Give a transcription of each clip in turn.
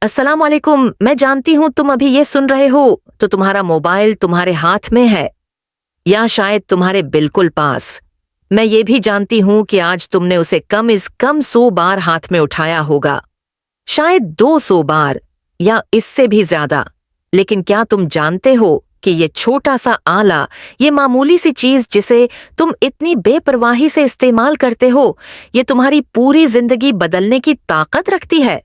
अस्सलाम वालेकुम। मैं जानती हूँ तुम अभी ये सुन रहे हो तो तुम्हारा मोबाइल तुम्हारे हाथ में है या शायद तुम्हारे बिल्कुल पास। मैं ये भी जानती हूँ कि आज तुमने उसे कम से कम 100 बार हाथ में उठाया होगा, शायद 200 बार या इससे भी ज्यादा। लेकिन क्या तुम जानते हो कि ये छोटा सा आला, ये मामूली सी चीज जिसे तुम इतनी बेपरवाही से इस्तेमाल करते हो, ये तुम्हारी पूरी जिंदगी बदलने की ताकत रखती है।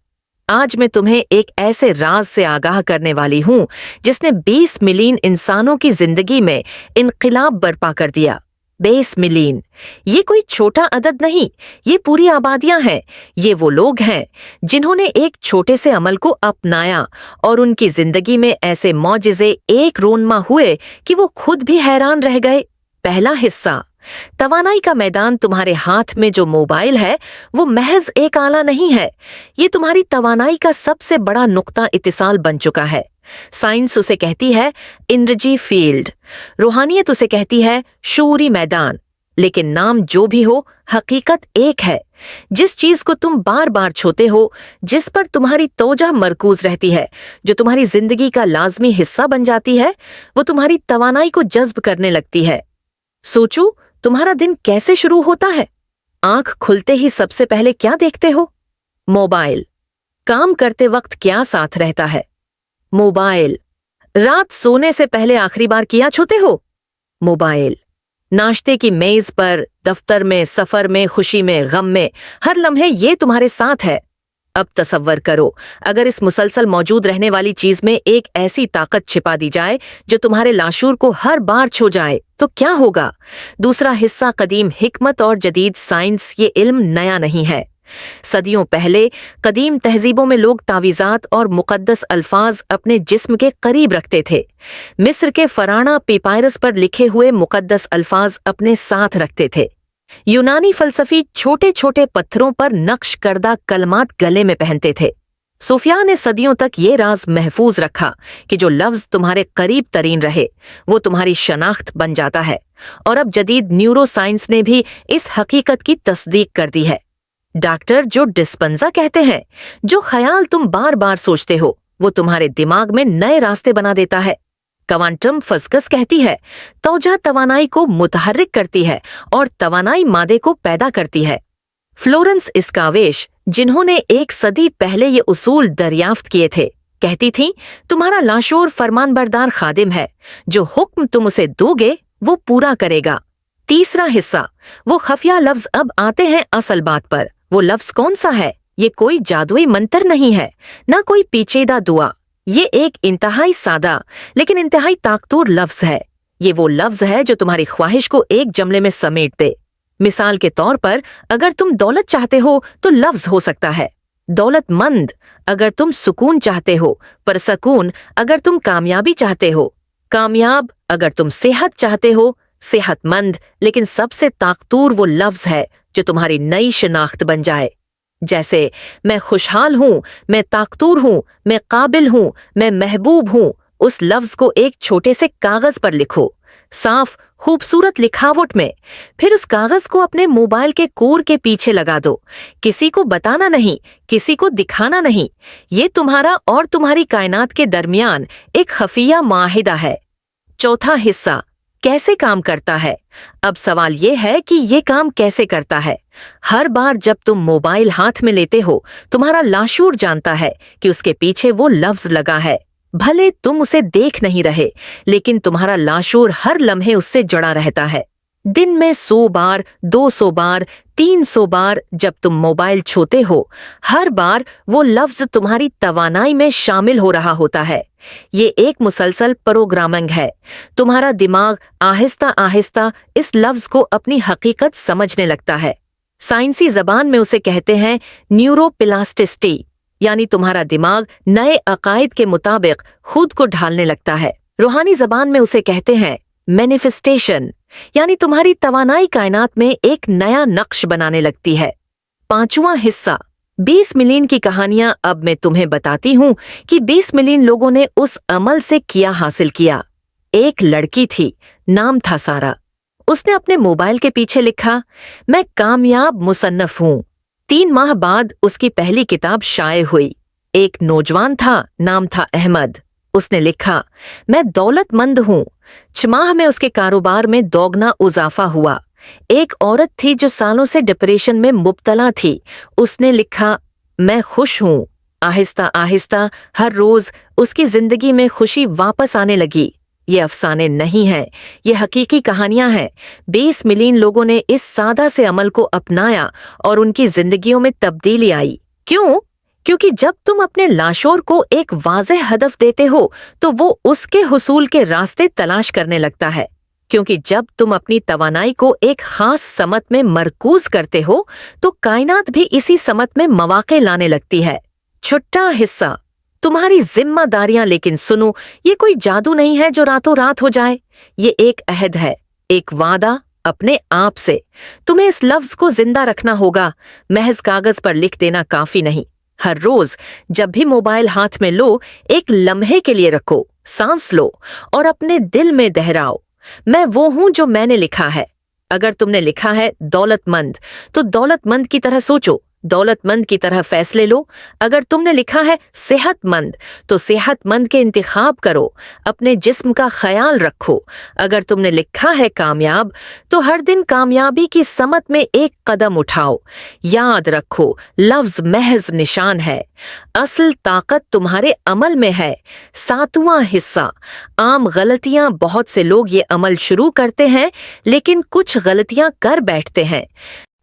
आज मैं तुम्हें एक ऐसे राज से आगाह करने वाली हूं जिसने 20 मिलियन इंसानों की जिंदगी में इनकलाब बर्पा कर दिया। 20 मिलियन, ये कोई छोटा अदद नहीं, ये पूरी आबादियां हैं। ये वो लोग हैं जिन्होंने एक छोटे से अमल को अपनाया और उनकी जिंदगी में ऐसे मौजिज़े एक रोनमा हुए कि वो खुद भी हैरान रह गए। पहला हिस्सा, तवानाई का मैदान। तुम्हारे हाथ में जो मोबाइल है वो महज एक आला नहीं है, ये तुम्हारी तवानाई का सबसे बड़ा नुक्ता इत्तिसाल बन चुका है। साइंस उसे कहती है एनर्जी फील्ड, रूहानियत उसे कहती है शूरी मैदान। लेकिन नाम जो भी हो, हकीकत एक है। जिस चीज को तुम बार बार छूते हो, जिस पर तुम्हारी तवज्जो मरकूज रहती है, जो तुम्हारी जिंदगी का लाजमी हिस्सा बन जाती है, वो तुम्हारी तवानाई को जज्ब करने लगती है। सोचो, तुम्हारा दिन कैसे शुरू होता है? आंख खुलते ही सबसे पहले क्या देखते हो? मोबाइल। काम करते वक्त क्या साथ रहता है? मोबाइल। रात सोने से पहले आखिरी बार क्या छूते हो? मोबाइल। नाश्ते की मेज पर, दफ्तर में, सफर में, खुशी में, गम में, हर लम्हे ये तुम्हारे साथ है। अब तसव्वर करो, अगर इस मुसलसल मौजूद रहने वाली चीज में एक ऐसी ताकत छिपा दी जाए जो तुम्हारे लाशूर को हर बार छू जाए, तो क्या होगा? दूसरा हिस्सा, कदीम हिकमत और जदीद साइंस। ये इल्म नया नहीं है। सदियों पहले कदीम तहजीबों में लोग तावीज़ात और मुक़द्दस अल्फाज अपने जिस्म के करीब रखते थे। मिस्र के फराना पेपायरस पर लिखे हुए मुक़द्दस अल्फाज अपने साथ रखते थे। यूनानी फलसफी छोटे छोटे पत्थरों पर नक्श करदा कलमात गले में पहनते थे। सूफिया ने सदियों तक ये राज महफूज रखा कि जो लफ्ज तुम्हारे करीब तरीन रहे वो तुम्हारी शनाख्त बन जाता है। और अब जदीद न्यूरो साइंस ने भी इस हकीकत की तस्दीक कर दी है। डॉक्टर जो डिस्पेंजा कहते हैं, जो ख्याल तुम बार बार सोचते हो वो तुम्हारे दिमाग में नए रास्ते बना देता है। क्वांटम फिजिक्स कहती है तौजा तवानाई को मुतहर्रिक करती है और तवानाई मादे को पैदा करती है। फ्लोरेंस इस्कावेश, जिन्होंने 1 सदी पहले ये उसूल दरियाफ्त किए थे, कहती थीं तुम्हारा लाशूर फरमानबरदार खादिम है, जो हुक्म तुम उसे दोगे वो पूरा करेगा। तीसरा हिस्सा, वो खफिया लफ्ज। अब आते हैं असल बात पर। वो लफ्ज कौन सा है? ये कोई जादुई मंत्र नहीं है, ना कोई पेचीदा दुआ। ये एक इंतहाई सादा लेकिन इंतहाई ताकतवर लफ्ज है। ये वो लफ्ज है जो तुम्हारी ख्वाहिश को एक जमले में समेट दे। मिसाल के तौर पर, अगर तुम दौलत चाहते हो तो लफ्ज हो सकता है दौलतमंद। अगर तुम सुकून चाहते हो, परसकून अगर तुम कामयाबी चाहते हो, कामयाब अगर तुम सेहत चाहते हो, सेहतमंद। लेकिन सबसे ताकतवर वो लफ्ज है जो तुम्हारी नई शनाख्त बन जाए। जैसे मैं खुशहाल हूं, मैं ताकतवर हूं, मैं काबिल हूं, मैं महबूब हूं। उस लफ्ज को एक छोटे से कागज पर लिखो, साफ खूबसूरत लिखावट में। फिर उस कागज को अपने मोबाइल के कोर के पीछे लगा दो। किसी को बताना नहीं, किसी को दिखाना नहीं। ये तुम्हारा और तुम्हारी कायनात के दरमियान एक खफिया माहिदा है। चौथा हिस्सा, कैसे काम करता है? अब सवाल ये है कि ये काम कैसे करता है। हर बार जब तुम मोबाइल हाथ में लेते हो, तुम्हारा लाशूर जानता है कि उसके पीछे वो लफ्ज लगा है। भले तुम उसे देख नहीं रहे, लेकिन तुम्हारा लाशूर हर लम्हे उससे जुड़ा रहता है। दिन में 100 बार, 200 बार, 300 बार जब तुम मोबाइल छूते हो, हर बार वो लफ्ज तुम्हारी तवानाई में शामिल हो रहा होता है। ये एक मुसलसल प्रोग्रामिंग है। तुम्हारा दिमाग आहिस्ता आहिस्ता इस लफ्ज को अपनी हकीकत समझने लगता है। साइंसी जबान में उसे कहते हैं न्यूरोप्लास्टिसिटी, यानी तुम्हारा दिमाग नए अकायद के मुताबिक खुद को ढालने लगता है। रूहानी जबान में उसे कहते हैं मैनिफेस्टेशन, यानी तुम्हारी तवानाई कायनात में एक नया नक्श बनाने लगती है। पांचवा हिस्सा, 20 मिलियन की कहानियां। अब मैं तुम्हें बताती हूं कि 20 मिलियन लोगों ने उस अमल से क्या हासिल किया। एक लड़की थी, नाम था सारा। उसने अपने मोबाइल के पीछे लिखा, मैं कामयाब मुसन्नफ हूं। 3 माह बाद उसकी पहली किताब शाये हुई। एक नौजवान था, नाम था अहमद। उसने लिखा, मैं दौलतमंद हूँ। 6 माह में उसके कारोबार में दोगुना इजाफा हुआ। एक औरत थी जो सालों से डिप्रेशन में मुब्तला थी। उसने लिखा, मैं खुश हूँ। आहिस्ता आहिस्ता हर रोज उसकी जिंदगी में खुशी वापस आने लगी। ये अफसाने नहीं हैं, ये हकीकी कहानियां हैं। 20 मिलियन लोगों ने इस सादा से अमल को अपनाया और उनकी जिंदगियों में तब्दीली आई। क्यों? क्योंकि जब तुम अपने लाशोर को एक वाज़ेह हदफ देते हो तो वो उसके हुसूल के रास्ते तलाश करने लगता है। क्योंकि जब तुम अपनी तवानाई को एक खास समत में मरकूज करते हो तो कायनात भी इसी समत में मौके लाने लगती है। छठा हिस्सा, तुम्हारी जिम्मेदारियां। लेकिन सुनो, ये कोई जादू नहीं है जो रातों रात हो जाए। ये एक अहद है, एक वादा अपने आप से। तुम्हें इस लफ्ज को जिंदा रखना होगा, महज कागज पर लिख देना काफी नहीं। हर रोज जब भी मोबाइल हाथ में लो, एक लम्हे के लिए रखो, सांस लो और अपने दिल में दोहराओ, मैं वो हूं जो मैंने लिखा है। अगर तुमने लिखा है दौलतमंद, तो दौलतमंद की तरह सोचो, दौलतमंद की तरह फैसले लो। अगर तुमने लिखा है सेहतमंद, तो सेहतमंद के इंतखाब करो, अपने जिस्म का ख्याल रखो। अगर तुमने लिखा है कामयाब, तो हर दिन कामयाबी की समत में एक कदम उठाओ। याद रखो, लफ्ज महज निशान है, असल ताकत तुम्हारे अमल में है। 7वां हिस्सा, आम गलतियां। बहुत से लोग ये अमल शुरू करते हैं लेकिन कुछ गलतियां कर बैठते हैं।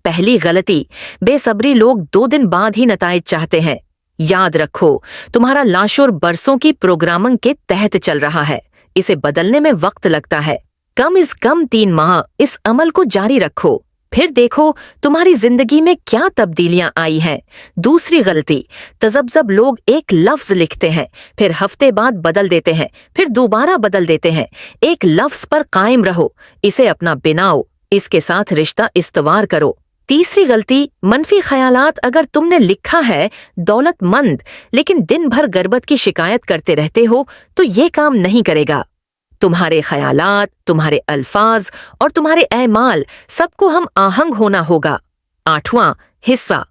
पहली गलती, बेसब्री लोग 2 दिन बाद ही नताइज चाहते हैं। याद रखो, तुम्हारा लाशोर बरसों की प्रोग्रामिंग के तहत चल रहा है, इसे बदलने में वक्त लगता है। कम से कम 3 माह इस अमल को जारी रखो, फिर देखो तुम्हारी जिंदगी में क्या तब्दीलियां आई हैं। दूसरी गलती, तजब्जब लोग एक लफ्ज लिखते हैं, फिर हफ्ते बाद बदल देते हैं, फिर दोबारा बदल देते हैं। एक लफ्ज पर कायम रहो, इसे अपना बनाओ, इसके साथ रिश्ता इस्तवार करो। तीसरी गलती, मनफी ख्यालात। अगर तुमने लिखा है दौलतमंद लेकिन दिन भर गरबत की शिकायत करते रहते हो तो ये काम नहीं करेगा। तुम्हारे ख्यालात, तुम्हारे अल्फाज और तुम्हारे ऐमाल सबको हम आहंग होना होगा। 8वां हिस्सा,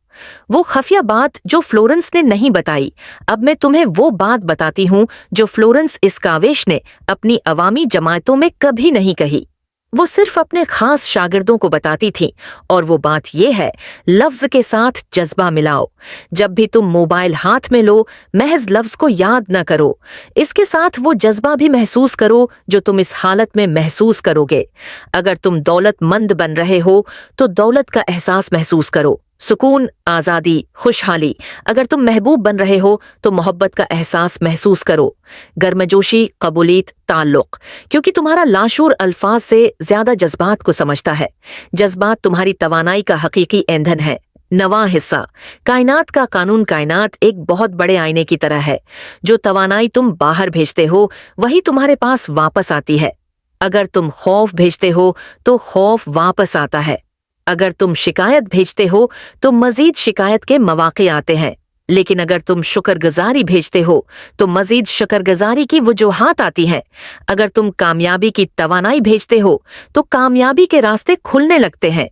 वो खफिया बात जो फ्लोरेंस ने नहीं बताई। अब मैं तुम्हें वो बात बताती हूँ जो फ्लोरेंस इस्कावेश ने अपनी अवामी जमातों में कभी नहीं कही। वो सिर्फ अपने खास शागिर्दों को बताती थी, और वो बात ये है, लफ्ज के साथ जज्बा मिलाओ। जब भी तुम मोबाइल हाथ में लो, महज लफ्ज को याद न करो, इसके साथ वो जज्बा भी महसूस करो जो तुम इस हालत में महसूस करोगे। अगर तुम दौलतमंद बन रहे हो तो दौलत का एहसास महसूस करो, सुकून, आज़ादी, खुशहाली। अगर तुम महबूब बन रहे हो तो मोहब्बत का एहसास महसूस करो, गर्मजोशी, कबूलियत, ताल्लुक। क्योंकि तुम्हारा लाशूर अल्फाज से ज्यादा जज्बात को समझता है। जज्बात तुम्हारी तवानाई का हकीकी ईंधन है। 9वां हिस्सा, कायनात का कानून। कायनात एक बहुत बड़े आईने की तरह है। जो तवानाई तुम बाहर भेजते हो वही तुम्हारे पास वापस आती है। अगर तुम खौफ भेजते हो तो खौफ वापस आता है। अगर तुम शिकायत भेजते हो तो मजीद शिकायत के मौके आते हैं। लेकिन अगर तुम शुक्रगुजारी भेजते हो तो मजीद शुक्रगुजारी की वजूहात आती हैं। अगर तुम कामयाबी की तवानाई भेजते हो तो कामयाबी के रास्ते खुलने लगते हैं।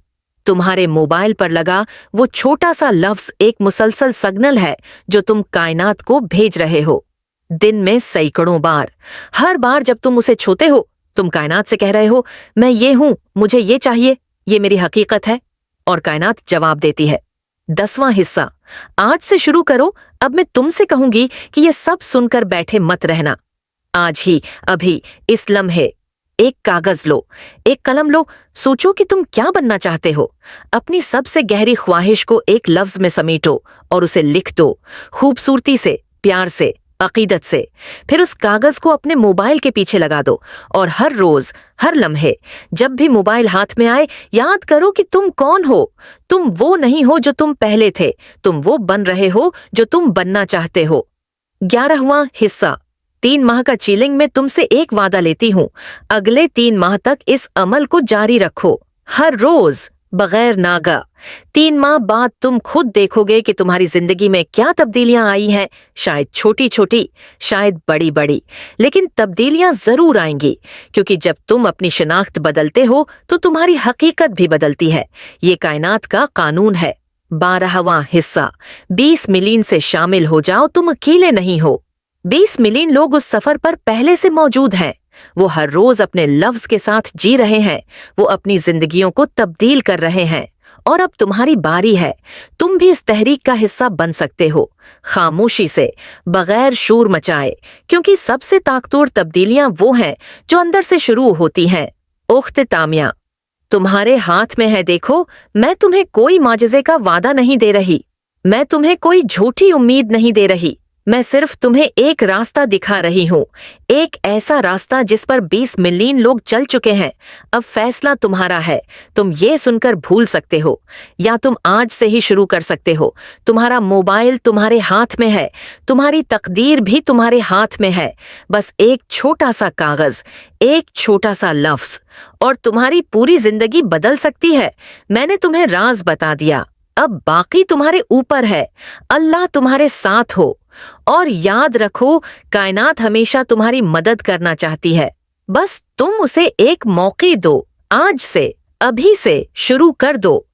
तुम्हारे मोबाइल पर लगा वो छोटा सा लफ्ज एक मुसलसल सिग्नल है जो तुम कायनात को भेज रहे हो। दिन में सैकड़ों बार, हर बार जब तुम उसे छूते हो, तुम कायनात से कह रहे हो, मैं ये हूं, मुझे ये चाहिए, ये मेरी हकीकत है। और कायनात जवाब देती है। 10वां हिस्सा, आज से शुरू करो। अब मैं तुमसे कहूंगी कि ये सब सुनकर बैठे मत रहना। आज ही, अभी, इस लम्हे एक कागज लो, एक कलम लो, सोचो कि तुम क्या बनना चाहते हो। अपनी सबसे गहरी ख्वाहिश को एक लफ्ज में समेटो और उसे लिख दो, खूबसूरती से, प्यार से, अकीदत से। फिर उस कागज को अपने मोबाइल के पीछे लगा दो और हर रोज, हर लम्हे, जब भी मोबाइल हाथ में आए, याद करो कि तुम कौन हो। तुम वो नहीं हो जो तुम पहले थे, तुम वो बन रहे हो जो तुम बनना चाहते हो। 11वां हिस्सा, 3 माह का चीलिंग। में तुमसे एक वादा लेती हूं, अगले 3 माह तक इस अमल को जारी रखो, हर रोज, बगैर नागा। 3 माह बाद तुम खुद देखोगे कि तुम्हारी जिंदगी में क्या तब्दीलियां आई हैं। शायद छोटी छोटी, शायद बड़ी बड़ी, लेकिन तब्दीलियां जरूर आएंगी। क्योंकि जब तुम अपनी शिनाख्त बदलते हो तो तुम्हारी हकीकत भी बदलती है। ये कायनात का कानून है। 12वां हिस्सा। 20 मिलियन से शामिल हो जाओ, तुम अकेले नहीं हो। 20 मिलियन लोग उस सफर पर पहले से मौजूद हैं। वो हर रोज अपने लफ्ज के साथ जी रहे हैं, वो अपनी जिंदगियों को तब्दील कर रहे हैं। और अब तुम्हारी बारी है, तुम भी इस तहरीक का हिस्सा बन सकते हो, खामोशी से, बगैर शोर मचाए, क्योंकि सबसे ताकतवर तब्दीलियां वो हैं जो अंदर से शुरू होती हैं। उख्तितामिया, तुम्हारे हाथ में है। देखो, मैं तुम्हें कोई माजिज़े का वादा नहीं दे रही, मैं तुम्हें कोई झूठी उम्मीद नहीं दे रही, मैं सिर्फ तुम्हें एक रास्ता दिखा रही हूँ, एक ऐसा रास्ता जिस पर 20 मिलियन लोग चल चुके हैं। अब फैसला तुम्हारा है। तुम ये सुनकर भूल सकते हो या तुम आज से ही शुरू कर सकते हो। तुम्हारा मोबाइल तुम्हारे हाथ में है, तुम्हारी तकदीर भी तुम्हारे हाथ में है। बस एक छोटा सा कागज, एक छोटा सा लफ्ज, और तुम्हारी पूरी जिंदगी बदल सकती है। मैंने तुम्हें राज बता दिया, अब बाकी तुम्हारे ऊपर है। अल्लाह तुम्हारे साथ हो, और याद रखो, कायनात हमेशा तुम्हारी मदद करना चाहती है। बस तुम उसे एक मौके दो। आज से, अभी से शुरू कर दो।